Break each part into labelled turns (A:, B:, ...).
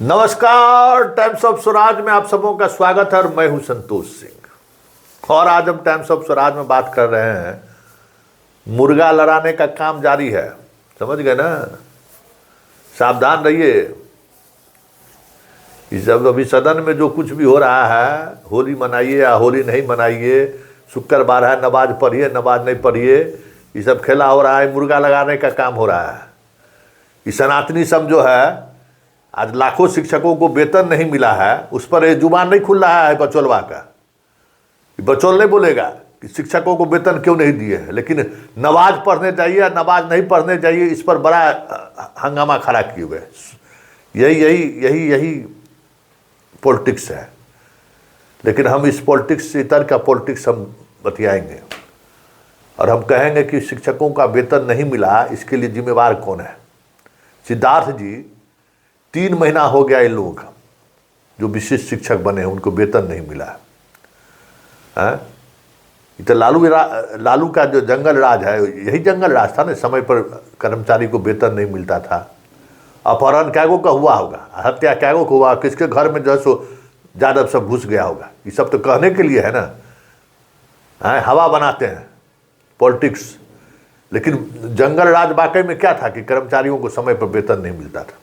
A: नमस्कार, times of Swaraj में आप सबों का स्वागत है और मैं हूं संतोष सिंह। और आज हम टाइम्स ऑफ स्वराज में बात कर रहे हैं मुर्गा लड़ाने का काम जारी है। समझ गए ना, सावधान रहिए। इस अभी सदन में जो कुछ भी हो रहा है, होली मनाइए या होली नहीं मनाइए, शुक्रवार है नमाज पढ़िए नमाज नहीं पढ़िए, ये सब खेला हो रहा है, मुर्गा लगाने का काम हो रहा है। ये सनातनी सब जो है, आज लाखों शिक्षकों को वेतन नहीं मिला है, उस पर ये जुबान नहीं खुल रहा है बचौलवा का। बचौल नहीं बोलेगा कि शिक्षकों को वेतन क्यों नहीं दिए हैं, लेकिन नमाज पढ़ने चाहिए या नमाज नहीं पढ़ने चाहिए, इस पर बड़ा हंगामा खड़ा किए हुए। यही यही यही यही पॉलिटिक्स है। लेकिन हम इस पॉलिटिक्स से इतर का पॉलिटिक्स हम बतियाएंगे और हम कहेंगे कि शिक्षकों का वेतन नहीं मिला, इसके लिए जिम्मेवार कौन है। सिद्धार्थ जी 3 महीना हो गया, इन लोगों का जो विशिष्ट शिक्षक बने हैं उनको वेतन नहीं मिला है। तो लालू का जो जंगल राज है, यही जंगल राज था ना। समय पर कर्मचारी को वेतन नहीं मिलता था। अपहरण कैगो का हुआ होगा, हत्या कैगो का हुआ, किसके घर में जो है सो यादव सब घुस गया होगा। ये सब तो कहने के लिए है ना, हवा बनाते हैं पॉलिटिक्स। लेकिन जंगल राज वाकई में क्या था कि कर्मचारियों को समय पर वेतन नहीं मिलता था।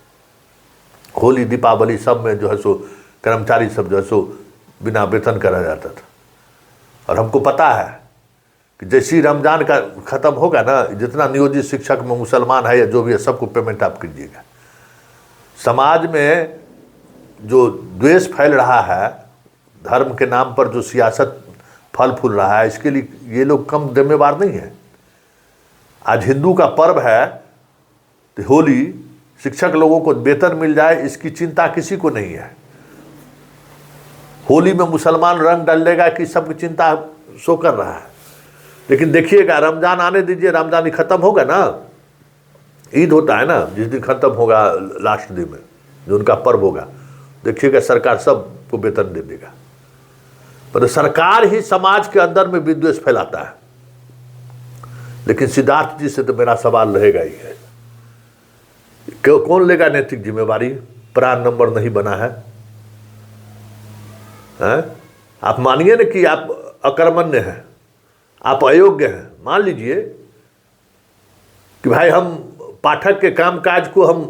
A: होली दीपावली सब में जो है सो कर्मचारी सब जो है सो बिना वेतन करा जाता था। और हमको पता है कि जैसे रमजान का ख़त्म होगा ना, जितना नियोजित शिक्षक में मुसलमान है या जो भी है, सबको पेमेंट आप कीजिएगा। समाज में जो द्वेष फैल रहा है, धर्म के नाम पर जो सियासत फल फूल रहा है, इसके लिए ये लोग कम जिम्मेवार नहीं है। आज हिंदू का पर्व है तो होली, शिक्षक लोगों को वेतन मिल जाए इसकी चिंता किसी को नहीं है। होली में मुसलमान रंग डाल लेगा कि सबकी चिंता सो कर रहा है। लेकिन देखिएगा, रमजान आने दीजिए, रमजान ही खत्म होगा ना, ईद होता है ना जिस दिन खत्म होगा, लास्ट दिन में जो उनका पर्व होगा, देखिएगा सरकार सबको वेतन दे देगा। पर सरकार ही समाज के अंदर में विद्वेष फैलाता है। लेकिन सिद्धार्थ जी से तो मेरा सवाल रहेगा ही है, कौन लेगा नैतिक जिम्मेवारी। प्राण नंबर नहीं बना है, आप मानिए ना कि आप अकर्मण्य हैं, आप अयोग्य हैं। मान लीजिए कि भाई हम पाठक के कामकाज को हम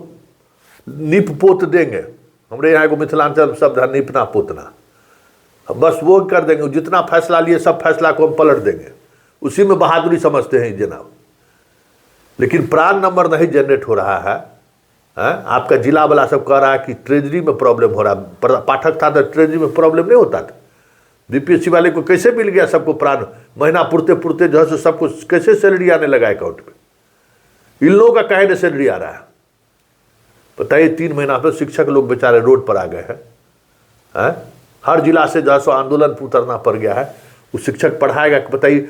A: नीप पोत देंगे। हमारे यहाँ को मिथिलांचल शब्द है नीपना पोतना, बस वो कर देंगे। जितना फैसला लिए सब फैसला को हम पलट देंगे, उसी में बहादुरी समझते हैं जनाब। लेकिन प्राण नंबर नहीं जनरेट हो रहा है। आपका जिला वाला सब कह रहा है कि ट्रेजरी में प्रॉब्लम हो रहा है। पाठक था तो ट्रेजरी में प्रॉब्लम नहीं होता था। बीपीएससी वाले को कैसे मिल गया सबको प्राण, महीना पुरते पुरते जो है सो सबको कैसे सैलरी आने लगा अकाउंट में। इन लोगों का कहे न सैलरी आ रहा है, बताइए। 3 महीना तो शिक्षक लोग बेचारे रोड पर आ गए हैं। हर जिला से जो है सो आंदोलन पर उतरना पड़ गया है। वो शिक्षक पढ़ाएगा कि बताइए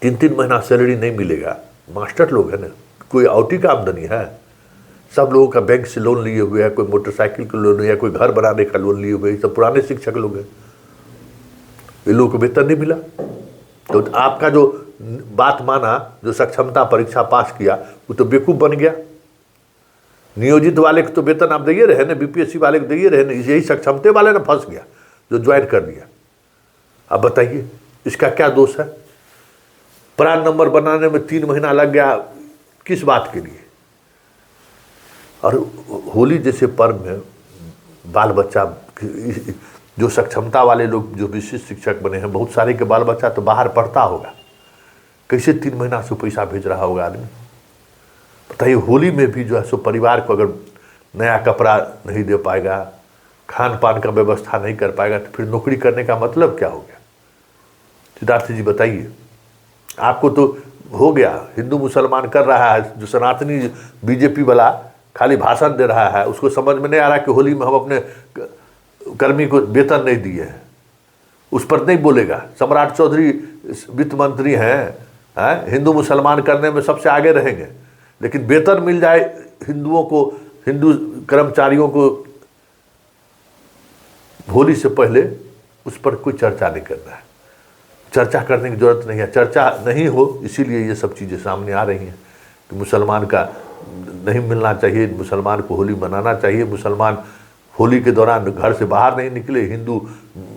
A: 3-3 महीना सैलरी नहीं मिलेगा। मास्टर लोग है ना, कोई आउटी का आमदनी है। सब लोगों का बैंक से लोन लिए हुए है, कोई मोटरसाइकिल का लोन है, कोई घर बनाने का लोन लिए हुए, सब पुराने शिक्षक लोग हैं। इन लोगों को वेतन नहीं मिला। तो आपका जो बात माना, जो सक्षमता परीक्षा पास किया, वो तो बेवकूफ़ बन गया। नियोजित वाले को तो वेतन आप दिए रहे ना, बीपीएससी वाले को दिए रहे ना, यही सक्षमते वाले ना फंस गया जो ज्वाइन कर दिया। अब बताइए इसका क्या दोष है। प्राण नंबर बनाने में 3 महीना लग गया, किस बात के लिए। और होली जैसे पर्व में बाल बच्चा, जो सक्षमता वाले लोग जो विशिष्ट शिक्षक बने हैं, बहुत सारे के बाल बच्चा तो बाहर पढ़ता होगा, कैसे 3 महीना से पैसा भेज रहा होगा आदमी। बताइए होली में भी जो है सो परिवार को अगर नया कपड़ा नहीं दे पाएगा, खान पान का व्यवस्था नहीं कर पाएगा, तो फिर नौकरी करने का मतलब क्या हो गया। सिद्धार्थ जी बताइए। आपको तो हो गया, हिंदू मुसलमान कर रहा है, जो सनातनी बीजेपी वाला खाली भाषण दे रहा है, उसको समझ में नहीं आ रहा कि होली में हम अपने कर्मी को वेतन नहीं दिए हैं। उस पर नहीं बोलेगा। सम्राट चौधरी वित्त मंत्री हैं, हिंदू मुसलमान करने में सबसे आगे रहेंगे, लेकिन वेतन मिल जाए हिंदुओं को, हिंदू कर्मचारियों को होली से पहले, उस पर कोई चर्चा नहीं करना है। चर्चा करने की जरूरत नहीं है। चर्चा नहीं हो, इसीलिए ये सब चीज़ें सामने आ रही हैं कि मुसलमान का नहीं मिलना चाहिए, मुसलमान को होली मनाना चाहिए, मुसलमान होली के दौरान घर से बाहर नहीं निकले, हिंदू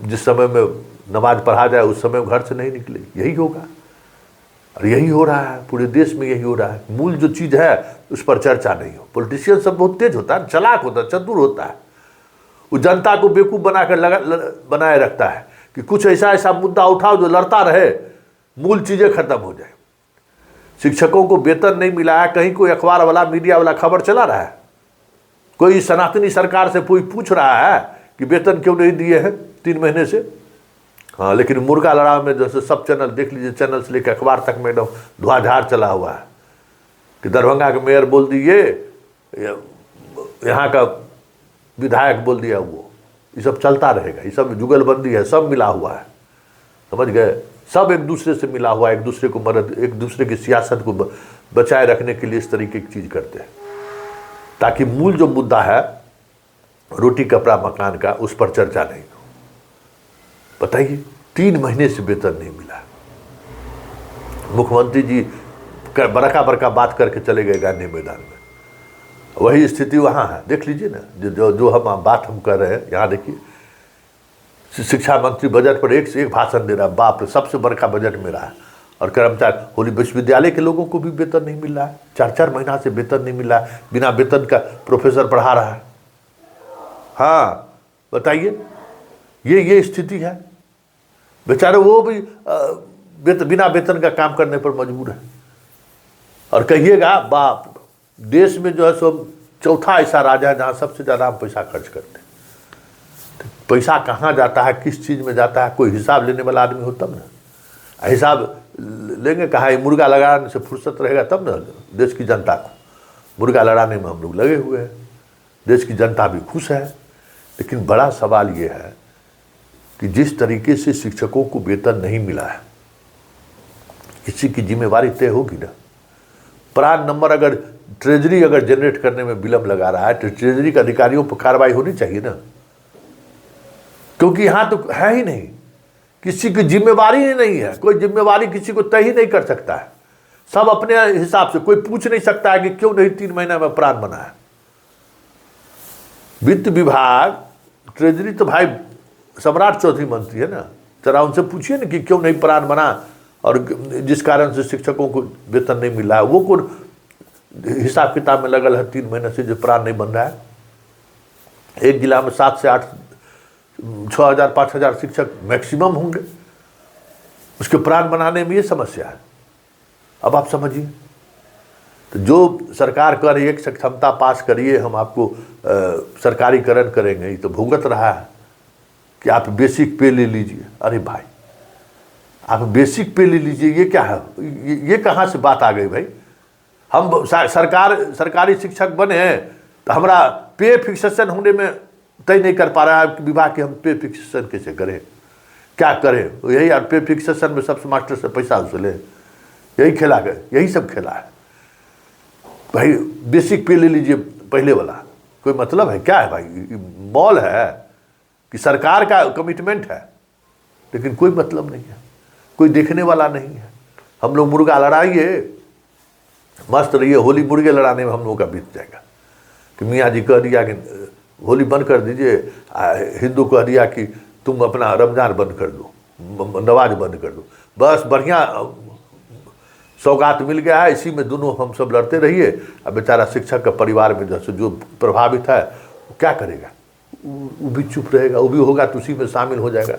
A: जिस समय में नमाज पढ़ा जाए उस समय घर से नहीं निकले, यही होगा। और यही हो रहा है, पूरे देश में यही हो रहा है। मूल जो चीज़ है उस पर चर्चा नहीं हो। पॉलिटिशियन सब बहुत तेज होता है, चालाक होता है, चतुर होता है, वो जनता को बेवकूफ़ बनाए रखता है कि कुछ ऐसा मुद्दा उठाओ जो लड़ता रहे, मूल चीज़ें खत्म हो जाए। शिक्षकों को वेतन नहीं मिला है, कहीं कोई अखबार वाला, मीडिया वाला खबर चला रहा है? कोई सनातनी सरकार से कोई पूछ रहा है कि वेतन क्यों नहीं दिए हैं 3 महीने से? हाँ, लेकिन मुर्गा लड़ाव में जैसे सब चैनल देख लीजिए, चैनल से लेकर अखबार तक में एकदम धुआंधार चला हुआ है कि दरभंगा के मेयर बोल दिए, यहाँ का विधायक बोल दिया, वो ये सब चलता रहेगा। ये सब जुगलबंदी है, सब मिला हुआ है, समझ गए? सब एक दूसरे से मिला हुआ है, एक दूसरे को मदद, एक दूसरे की सियासत को बचाए रखने के लिए इस तरीके की चीज़ करते हैं, ताकि मूल जो मुद्दा है रोटी कपड़ा मकान का, उस पर चर्चा नहीं हो। बताइए, 3 महीने से वेतन नहीं मिला। मुख्यमंत्री जी बड़का बात करके चले गए गांधी मैदान में, वही स्थिति वहाँ है। देख लीजिए ना, जो हम बात कर रहे हैं, यहाँ देखिए, शिक्षा मंत्री बजट पर एक से एक भाषण दे रहा है, बाप रे, सबसे बड़का बजट मेरा है। और कर्मचारी, होली विश्वविद्यालय के लोगों को भी वेतन नहीं मिल रहा है, 4-4 महीना से वेतन नहीं मिल रहा है, बिना वेतन का प्रोफेसर पढ़ा रहा है। हाँ बताइए, ये स्थिति है। बेचारे वो भी बिना वेतन का काम करने पर मजबूर है। और कहिएगा बाप, देश में जो है सो चौथा ऐसा राजा है जहाँ सबसे ज़्यादा हम पैसा खर्च करते हैं। तो पैसा कहाँ जाता है, किस चीज़ में जाता है, कोई हिसाब लेने वाला आदमी हो तब ना। हिसाब लेंगे कहाँ? मुर्गा लगाने से फुर्सत रहेगा तब ना। देश की जनता को मुर्गा लड़ाने में हम लोग लगे हुए हैं, देश की जनता भी खुश है। लेकिन बड़ा सवाल ये है कि जिस तरीके से शिक्षकों को वेतन नहीं मिला है, किसी की जिम्मेवारी तय होगी ना। प्रान नंबर अगर ट्रेजरी अगर जनरेट करने में विलम्ब लगा रहा है तो ट्रेजरी के अधिकारियों पर कार्रवाई होनी चाहिए ना, क्योंकि यहाँ तो है ही नहीं, किसी की जिम्मेवारी ही नहीं है। कोई जिम्मेवारी किसी को तय ही नहीं कर सकता है, सब अपने हिसाब से। कोई पूछ नहीं सकता है कि क्यों नहीं 3 महीना में प्रान बना है। वित्त विभाग, ट्रेजरी तो भाई सम्राट चौधरी मंत्री है ना, जरा उनसे पूछिए ना कि क्यों नहीं प्रान बना, और जिस कारण से शिक्षकों को वेतन नहीं मिला है, वो कौन हिसाब किताब में लगल है 3 महीने से जो प्रान नहीं बन रहा है। एक जिला में 7 से 8, 6,000 5,000 शिक्षक मैक्सिमम होंगे, उसके प्राण बनाने में ये समस्या है। अब आप समझिए, तो जो सरकार कर रही है कि क्षमता पास करिए, हम आपको सरकारीकरण करेंगे, ये तो भुगत रहा है कि आप बेसिक पे ले लीजिए। अरे भाई, आप बेसिक पे ले लीजिए, ये क्या है? ये कहाँ से बात आ गई भाई? हम सरकारी शिक्षक बने हैं तो हमारा पे फिक्सेशन होने में तय नहीं कर पा रहा है विभाग के, हम पे फिक्सेशन कैसे करें, क्या करें? यही यार, पे फिक्सेशन में सबसे मास्टर से पैसा वसूले, यही खेला गए, यही सब खेला है भाई। बेसिक पे ले लीजिए पहले वाला, कोई मतलब है क्या है भाई? मॉल है कि सरकार का कमिटमेंट है, लेकिन कोई मतलब नहीं है, कोई देखने वाला नहीं है। हम लोग मुर्गा लड़ाइए, मस्त रहिए, होली मुर्गे लड़ाने में हम लोगों का बीत जाएगा। कि मियाँ जी कह दिया कि होली बंद कर दीजिए, हिंदू कह दिया कि तुम अपना रमजान बंद कर दो, नमाज बंद कर दो, बस बढ़िया सौगात मिल गया है। इसी में दोनों हम सब लड़ते रहिए। अब बेचारा शिक्षक का परिवार में जो प्रभावित है वो क्या करेगा? वो भी चुप रहेगा, वो भी होगा तो उसी में शामिल हो जाएगा।